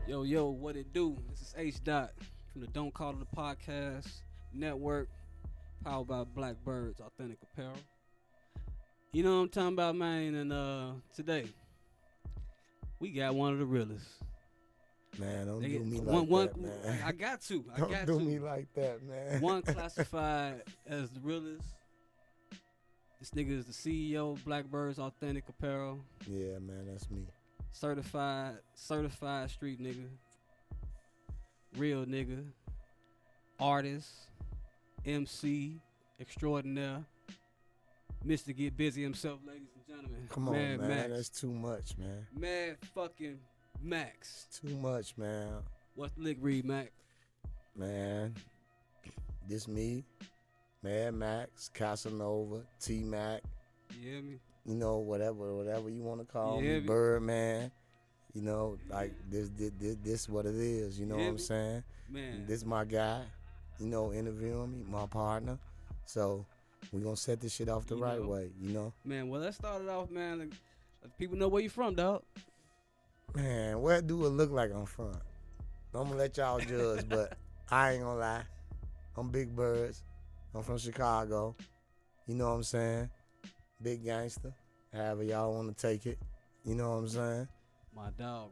Yo, what it do? This is H Dot from the Don't Call It a Podcast Network, powered by BlackBirds, Authentic Apparel. You know what I'm talking about, man? And today we got one of the realest. Man, don't They, do me one, like one, that, man. I got to. Don't do me like that, man. One classified as the realest. This nigga is the CEO of BlackBirds, Authentic Apparel. Yeah, man, that's me. Certified street nigga. Real nigga. Artist. MC. Extraordinaire. Mr. Get Busy himself, ladies and gentlemen. Come on, Mad man. Max. That's too much, man. Mad fucking Max. Too much, man. What's the lick read, Mac? Man, this me, Mad Max, Casanova, T-Mac, You hear me? you know, whatever you want to call Yeah, me, me. Birdman. You know, like this what it is. You know Yeah, what I'm me. saying? Man. This my guy. You know, interviewing me, my partner. So we gonna set this shit off the You right know. way. You know. Man, well, let's start it off, man. Let people know where you from, dog. Man, where do it look like I'm from? I'm gonna let y'all judge, but I ain't gonna lie. I'm Big Birds. I'm from Chicago. You know what I'm saying? Big gangster. However y'all wanna take it. You know what I'm saying? My dog.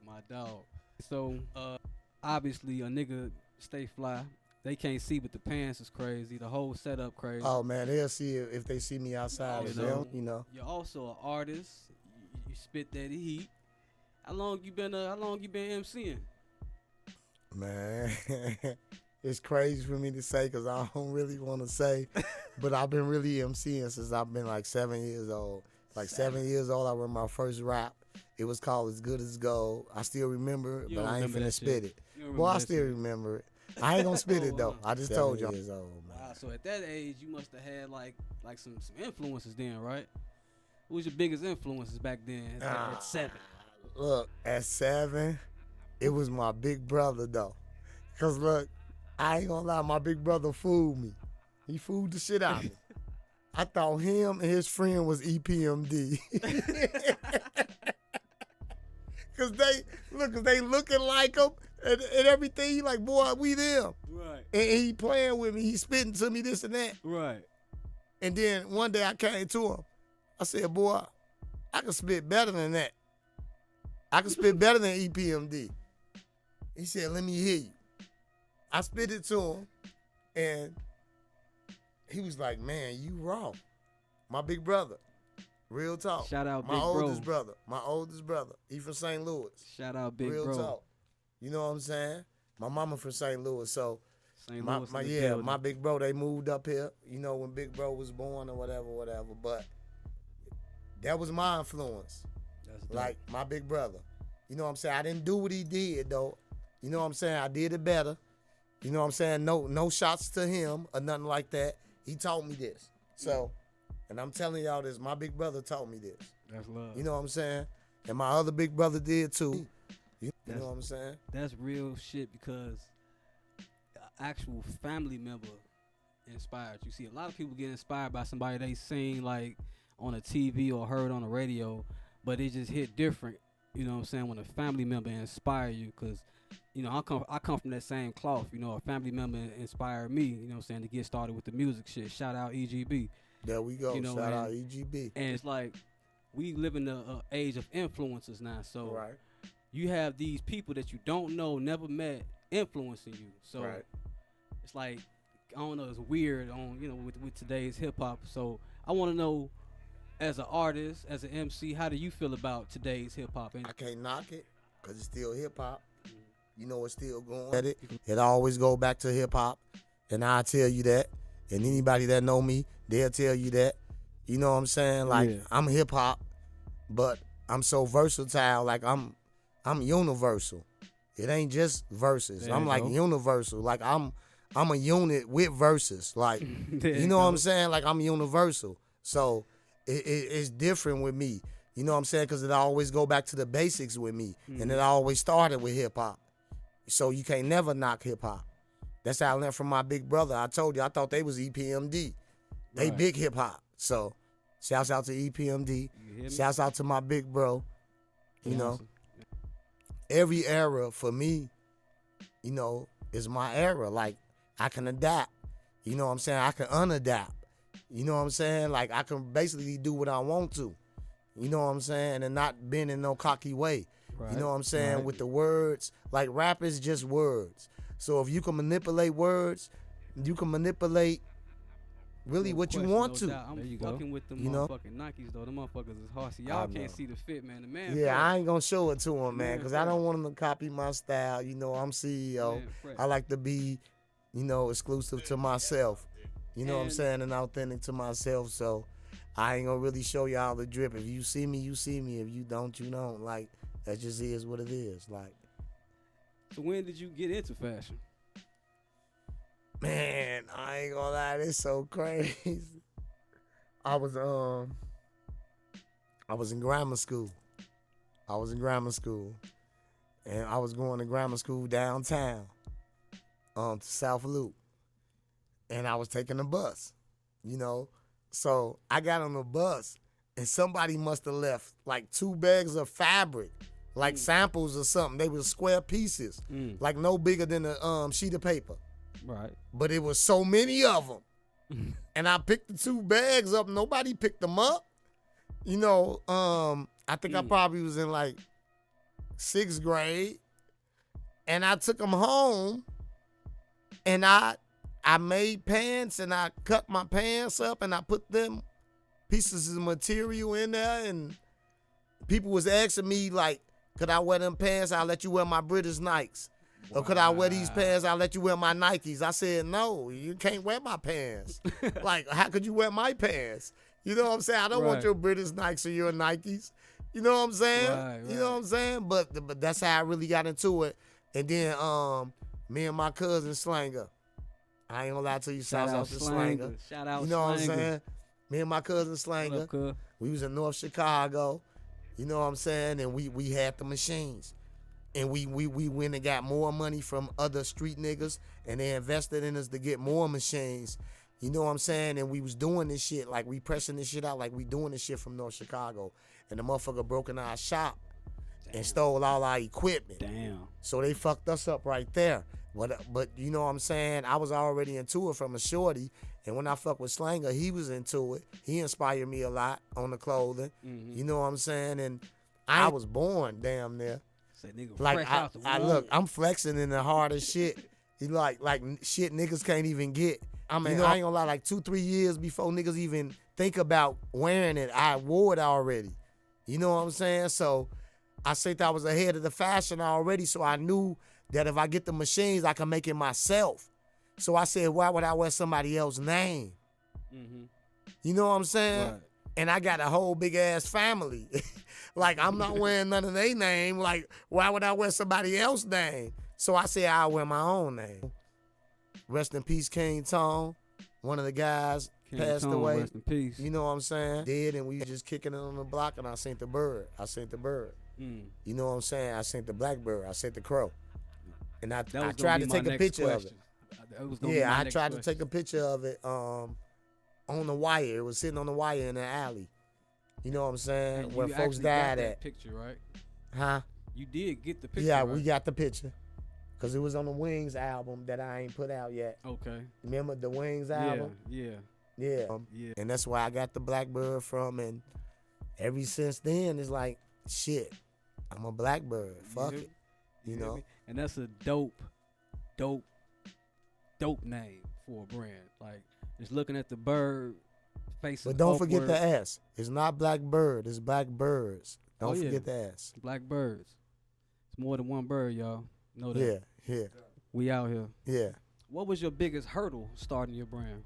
So, obviously, a nigga stay fly. They can't see, but the pants is crazy. The whole setup crazy. Oh man, they'll see it if they see me outside. You They know. don't, you know. You're also an artist. You spit that heat. How long you been MCing? Man, it's crazy for me to say because I don't really want to say, but I've been really MCing since I've been like 7 years old. Like 7 years old, I wrote my first rap. It was called As Good As Gold. I still remember it, You but don't I ain't remember finna that spit shit. it. You don't Well, I remember that still shit. remember it. I ain't gonna spit it though. Oh, I just told y'all. 7 Years old, man. Wow, so at that age, you must have had like some influences then, right? Who was your biggest influences back then at 7? Look, at 7, it was my big brother though. Cause look, I ain't gonna lie, my big brother fooled me. He fooled the shit out of me. I thought him and his friend was EPMD. Cause they looking like him and everything. He like, boy, we them. Right. And he playing with me. He spitting to me this and that. Right. And then one day I came to him. I said, boy, I can spit better than that. I can spit better than EPMD. He said, let me hear you. I spit it to him, and he was like, man, you wrong. My big brother. Real talk. Shout out my Big Bro. oldest brother. My oldest brother. He from St. Louis. Shout out Big Real Bro. talk. You know what I'm saying? My mama from St. Louis, so St. my Louis in the building. my big bro, they moved up here, you know, when Big Bro was born or whatever. But that was my influence. That's dope. Like my big brother. You know what I'm saying? I didn't do what he did though. You know what I'm saying? I did it better. You know what I'm saying? No shots to him or nothing like that. He taught me this. So, and I'm telling y'all this, my big brother taught me this. That's love. You know what I'm saying? And my other big brother did too. You know what I'm saying? That's real shit because an actual family member inspired you. See, a lot of people get inspired by somebody they seen like on a TV or heard on the radio, but it just hit different. You know what I'm saying? When a family member inspire you, because you know I come from that same cloth. You know, a family member inspired me. You know what I'm saying, to get started with the music shit. Shout out EGB. There we go. You know, Shout out and- EGB. And it's like we live in the age of influencers now. So Right. you have these people that you don't know, never met, influencing you. So Right. it's like, I don't know, it's weird on, you know, with today's hip hop. So I want to know, as an artist, as an MC, how do you feel about today's hip hop? I can't knock it because it's still hip hop. You know, it's still going at it. It always go back to hip hop, and I tell you that. And anybody that know me, they'll tell you that. You know what I'm saying? Like Yeah. I'm hip hop, but I'm so versatile. Like I'm universal. It ain't just verses. There I'm you like go. universal. Like I'm a unit with verses. Like There you know what I'm saying? Like I'm universal. So it's different with me. You know what I'm saying? Because it always go back to the basics with me, and it always started with hip hop. So you can't never knock hip hop. That's how I learned from my big brother. I told you, I thought they was EPMD. They Right. big hip hop. So shouts out to EPMD. You hear me? Shouts out to my big bro. You know, Awesome. every era for me, you know, is my era. Like, I can adapt. You know what I'm saying? I can unadapt. You know what I'm saying? Like, I can basically do what I want to. You know what I'm saying? And not bend in no cocky way. Right. You know what I'm saying? Right. With the words, like rap is just words. So if you can manipulate words, you can manipulate really No what you question, want no to. doubt. I'm There you go. fucking with them You know? motherfucking Nikes though. Them motherfuckers is hard. See, I y'all know. can't see the fit, man. The man. Yeah, fresh. I ain't gonna show it to him, man, Man, because I don't fresh. want him to copy my style. You know, I'm CEO. Man, fresh. I like to be, you know, exclusive to myself. You know what I'm And- saying? And authentic to myself. So I ain't gonna really show y'all the drip. If you see me, you see me. If you don't, you don't. Like, that just is what it is. Like, So when did you get into fashion? man, I ain't gonna lie, it's so crazy. I was in grammar school. And I was going to grammar school downtown, to South Loop. And I was taking the bus, you know. So I got on the bus and somebody must have left like 2 bags of fabric, like samples or something. They were square pieces, like no bigger than a sheet of paper. Right. But it was so many of them. And I picked the 2 bags up. Nobody picked them up. You know, I think I probably was in like 6th grade. And I took them home. And I made pants and I cut my pants up and I put them pieces of material in there. And people was asking me like, could I wear them pants? I'll let you wear my British Nikes. Or could I wear these pants? I'll let you wear my Nikes. I said, no, you can't wear my pants. Like, how could you wear my pants? You know what I'm saying? I don't want Right. your British Nikes or your Nikes. You know what I'm saying? Right, You know what I'm saying? But that's how I really got into it. And then me and my cousin Slanger. I ain't gonna lie to you, shout out to Slanger. Shout out You know what I'm Slanger. saying? Me and my cousin What Slanger. up, cuz? We was in North Chicago. You know what I'm saying? And we had the machines. And we went and got more money from other street niggas, and they invested in us to get more machines. You know what I'm saying? And we was doing this shit, like we pressing this shit out, like we doing this shit from North Chicago. And the motherfucker broke in our shop and stole all our equipment. Damn. So they fucked us up right there. But you know what I'm saying? I was already into it from a shorty. And when I fucked with Slanger, he was into it. He inspired me a lot on the clothing. Mm-hmm. You know what I'm saying? And I was born damn near. Say nigga Like fresh I out the look, womb. I'm flexing in the hardest shit. He like shit niggas can't even get. I mean, I ain't gonna lie, like 2-3 years before niggas even think about wearing it, I wore it already. You know what I'm saying? So I think I was ahead of the fashion already. So I knew that if I get the machines, I can make it myself. So I said, why would I wear somebody else's name? Mm-hmm. You know what I'm saying? Right. And I got a whole big ass family. Like, I'm not wearing none of their name. Like, why would I wear somebody else's name? So I said I'll wear my own name. Rest in peace, King Tone. One of the guys King passed Tone, away. Rest in peace. You know what I'm saying? Dead, and we just kicking it on the block, and I sent the bird. Mm. You know what I'm saying? I sent the blackbird. I sent the crow. And I That was gonna tried be to my take a next picture question. of it. That was gonna be Yeah, my I next tried to question. take a picture of it on the wire. It was sitting on the wire in the alley. You know what I'm saying? And Where you folks actually got died that at. picture, right? Huh? You did get the picture. Yeah, right? we got the picture. Because it was on the Wings album that I ain't put out yet. Okay. Remember the Wings album? Yeah. Yeah. Yeah. And that's where I got the Blackbird from. And ever since then, it's like, shit, I'm a Blackbird. Fuck hear it. me? You hear know? me? And that's a dope name for a brand. Like, just looking at the bird facing But don't forget upward. the S. It's not Blackbird. It's Blackbirds. Don't Oh, yeah. forget the S. Blackbirds. It's more than one bird, y'all. Know that. Yeah. We out here. Yeah. What was your biggest hurdle starting your brand?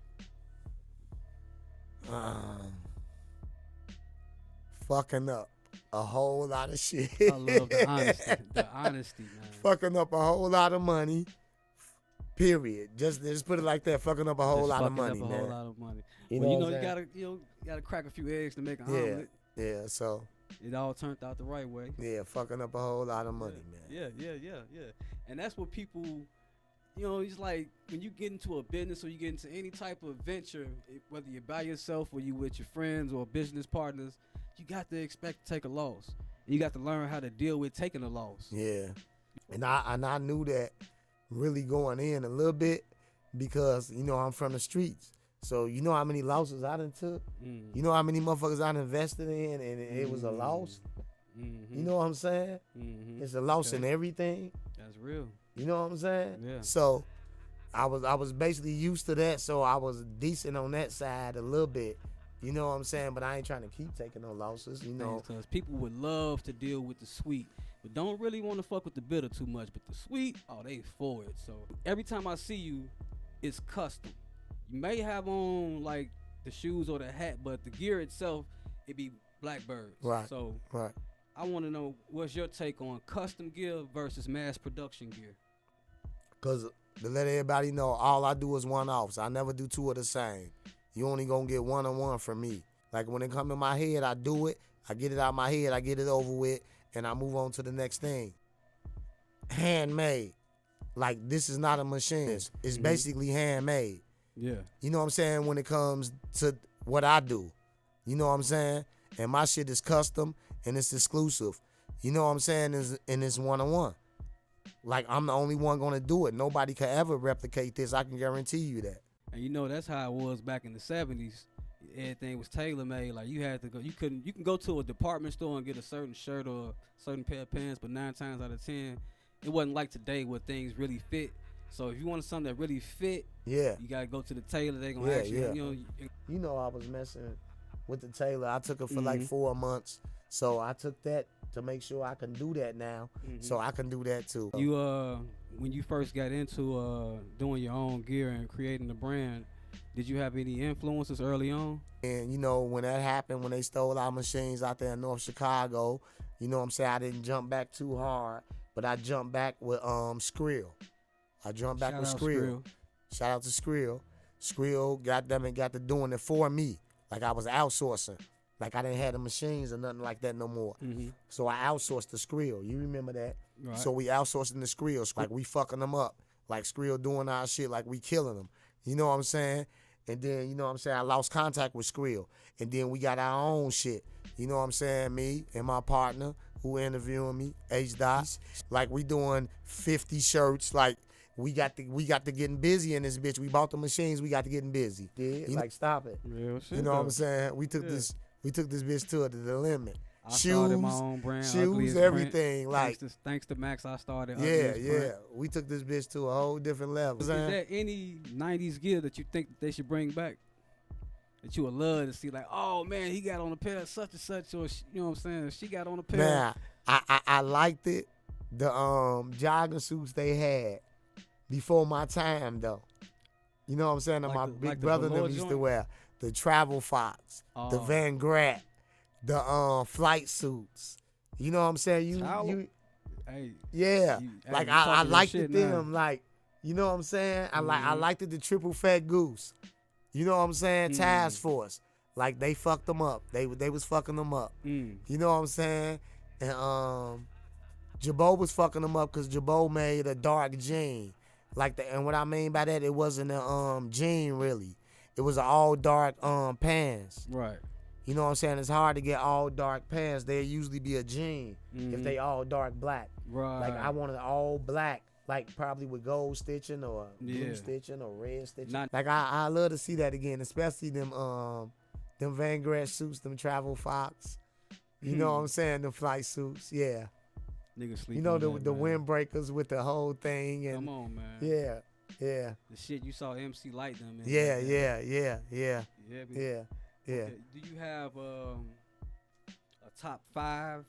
Fucking up a whole lot of shit. I love the honesty. The honesty, man. Fucking up a whole lot of money. Period. Just put it like that. Fucking up a whole Just lot of fucking money, up a man. whole lot of money. You Well, know you what know, I'm you gotta crack a few eggs to make an Yeah. omelet. Yeah, so It all turned out the right way. yeah, fucking up a whole lot of money, man. Yeah. And that's what people, you know, it's like when you get into a business or you get into any type of venture, whether you're by yourself or you with your friends or business partners, you got to expect to take a loss. You got to learn how to deal with taking a loss. Yeah. And I knew that really going in a little bit because, you know, I'm from the streets. So you know how many losses I done took? You know how many motherfuckers I done invested in and it was a loss? You know what I'm saying? It's a loss in everything. That's real. You know what I'm saying? Yeah. So I was basically used to that, so I was decent on that side a little bit. You know what I'm saying? But I ain't trying to keep taking no losses, you know. Because people would love to deal with the sweet, but don't really want to fuck with the bitter too much. But the sweet, oh, they for it. So every time I see you, it's custom. You may have on like the shoes or the hat, but the gear itself, it be Blackbirds. Right. So right. I want to know, what's your take on custom gear versus mass production gear? Because to let everybody know, all I do is one-offs. I never do two of the same. You only gonna get one-on-one from me. Like when it come in my head, I do it. I get it out of my head. I get it over with, and I move on to the next thing. Handmade. Like this is not a machine. It's basically handmade. Yeah. You know what I'm saying? When it comes to what I do. You know what I'm saying? And my shit is custom and it's exclusive. You know what I'm saying? And it's one-on-one. Like I'm the only one gonna do it. Nobody can ever replicate this. I can guarantee you that. And you know that's how it was back in the 70s. Everything was tailor made. Like you had to go. You can go to a department store and get a certain shirt or a certain pair of pants, but 9 times out of 10, it wasn't like today where things really fit. So if you wanted something that really fit, yeah, you gotta go to the tailor. They gonna ask you. You know, I was messing with the tailor. I took it for like 4 months. So I took that to make sure I can do that now. So I can do that too. You when you first got into doing your own gear and creating the brand, did you have any influences early on? And you know, when that happened, when they stole our machines out there in North Chicago, you know what I'm saying, I didn't jump back too hard, but I jumped back with Skrill. I jumped back with Skrill. Shout out to Skrill. Skrill got to doing it for me. Like I was outsourcing. Like I didn't have the machines or nothing like that no more. So I outsourced to Skrill. You remember that? Right. So we outsourcing the Skrill. Like we fucking them up. Like Skrill doing our shit like we killing them. You know what I'm saying? And then, you know what I'm saying, I lost contact with Skrill. And then we got our own shit. You know what I'm saying? Me and my partner who interviewing me, H-Dots. Like we doing 50 shirts. Like we got to getting busy in this bitch. We bought the machines. We got to getting busy. Like stop it. Real shit. You know what I'm saying? We took this bitch to the limit. I started my own brand. Shoes, everything. Brand. Thanks to Max, I started. Yeah. We took this bitch to a whole different level. Is there any 90s gear that you think that they should bring back? That you would love to see, like, oh man, he got on a pair of such and such, or you know what I'm saying? She got on a pair. Man, I liked it. The jogging suits they had before my time though. You know what I'm saying? That my big brother and them used to wear. The Travel Fox, the Van Grat, the flight suits. You know what I'm saying? I liked them. Now. Like, you know what I'm saying? I liked it. The Triple Fat Goose. You know what I'm saying? Task Force. Like they fucked them up. They was fucking them up. You know what I'm saying? And Jabot was fucking them up because Jabot made a dark jean. And what I mean by that, it wasn't a jean really. It was an all dark pants. Right. You know what I'm saying? It's hard to get all dark pants. They usually be a jean if they all dark black. Right. Like I wanted all black, like probably with gold stitching or blue stitching or red stitching. I love to see that again, especially them Van Gogh suits, them Travel Fox. You know what I'm saying? Them flight suits, yeah. Niggas sleep. You know the windbreakers with the whole thing and come on, man. Yeah. The shit you saw MC Light them in. Yeah. Okay. Do you have a top 5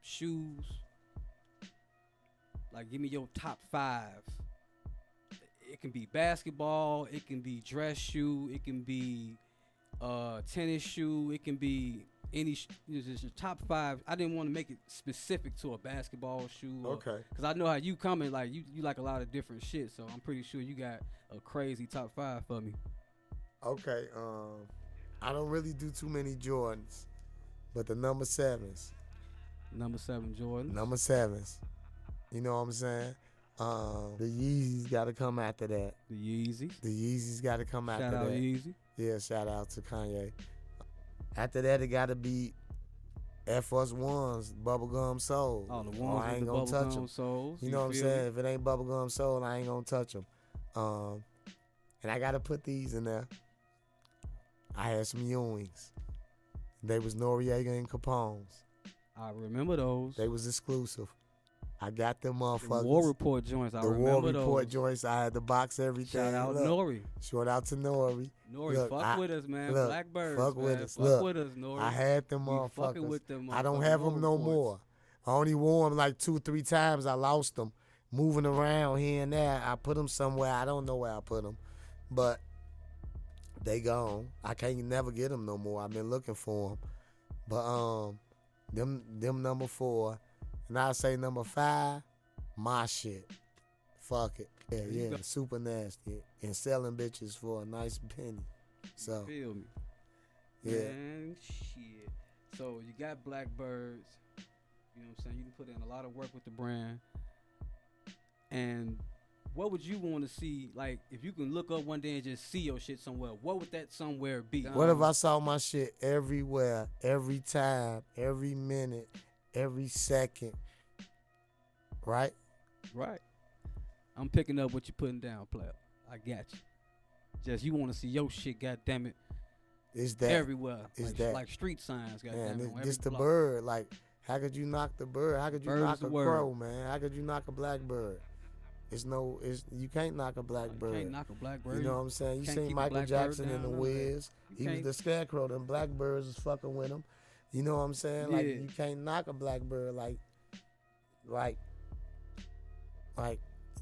shoes? Like, give me your top 5. It can be basketball. It can be dress shoe. It can be tennis shoe. It can be any. Just your top 5. I didn't want to make it specific to a basketball shoe. Okay. Because I know how you coming. Like you like a lot of different shit. So I'm pretty sure you got a crazy top 5 for me. Okay. I don't really do too many Jordans, but the number 7s. Number 7 Jordans. Number 7s. You know what I'm saying? The Yeezys got to come after that. The Yeezys got to come after that. Shout out Yeezy. Yeah, shout out to Kanye. After that, it got to be Air Force Ones, bubblegum soul. Oh, the ones I with ain't the gonna touch bubblegum them. soles. You know what I'm feel me? saying? If it ain't bubblegum soul, I ain't gonna touch them. And I gotta put these in there. I had some Ewings. They was Noriega and Capone's. I remember those. They was exclusive. I got them The motherfuckers. War Report joints. I the remember War Report those. joints. I had to box everything. Shout out Look, Nori. Shout out to Nori. Nori, Look, fuck with us, man. look, Blackbirds, fuck man. with us. Fuck Look, with us, Nori. I had them We fucking motherfuckers. with them I don't motherfucking have War them no Reports. more. I only wore them like 2-3 times. I lost them. Moving around here and there. I put them somewhere. I don't know where I put them. But they gone. I can't never get them no more. I've been looking for them. But them number 4. And I say number 5, my shit. Fuck it. Yeah, super nasty. And selling bitches for a nice penny. So, You feel me? yeah. Man, shit. So you got Blackbirds. You know what I'm saying? You can put in a lot of work with the brand. And what would you want to see? Like, if you can look up one day and just see your shit somewhere, what would that somewhere be? What if I saw my shit everywhere, every time, every minute, every second? Right? Right. I'm picking up what you're putting down, player. I got you. Just you want to see your shit, goddammit, Is that everywhere. is like, that- like street signs, man? goddammit. This the bird. Like, how could you knock the bird? How could you Bird is knock the a word. crow, man? How could you knock a blackbird? You can't knock a You blackbird. can't knock a blackbird. You know what I'm saying? You Can't seen keep a Michael blackbird Jackson down, in The none of that. Wiz. You He was can't- the scarecrow. Them blackbirds was fucking with him. You know what I'm saying? Like, Yeah. you can't knock a blackbird. Like,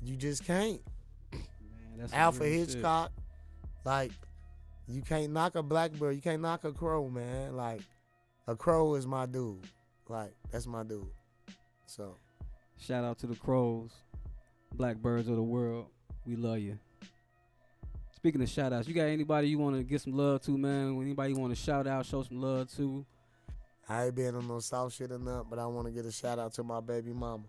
you just can't. Man, that's some Alpha real shit. Hitchcock, like, you can't knock a blackbird. You can't knock a crow, man. Like, a crow is my dude. Like, that's my dude. So, Shout out to the crows, blackbirds of the world. We love you. Speaking of shout outs, you got anybody you want to get some love to, man? Anybody you want to shout out, show some love to? I ain't been on no soft shit or nothing, but I want to get a shout out to my baby mama.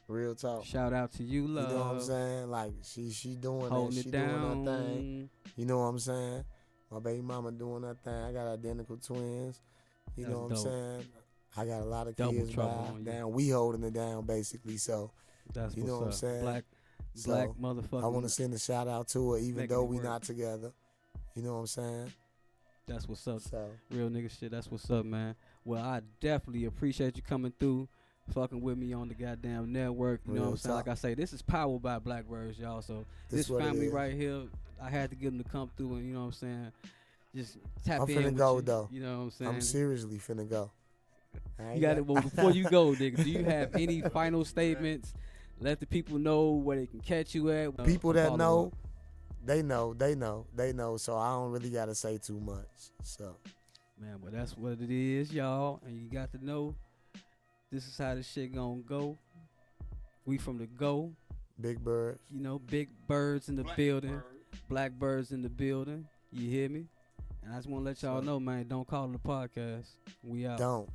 Real talk. Shout out to you, love. You know what I'm saying? Like, she doing Holding that. it She down. doing her thing. You know what I'm saying? My baby mama doing her thing. I got identical twins. You know what That's I'm dope. saying? I got a lot of Double kids trouble on you. down. We holding it down, basically. So, That's you what's know what I'm up. saying? Black So, motherfucker. I want to send a shout out to her, even Making though it we work. not together. You know what I'm saying? That's what's up. So, Real nigga shit. That's what's up, man. Well, I definitely appreciate you coming through, fucking with me on the goddamn network. You know Real what I'm saying? talk. Like I say, this is powered by Blackbirds, y'all. So this what it family is. right here, I had to get them to come through, and you know what I'm saying? Just tap I'm in finna with go, you. though. You know what I'm saying? I'm seriously finna go. I ain't You got it. Well, before you go, nigga, do you have any final statements? Let the people know where they can catch you at. People that follow know, up. they know. So I don't really gotta say too much. So, Man, but that's what it is, y'all. And you got to know this is how this shit gonna go. We from the go. Big Bird. You know, big birds in the building. Blackbirds in the building. You hear me? And I just want to let y'all know, man, don't call it a podcast. We out. Don't.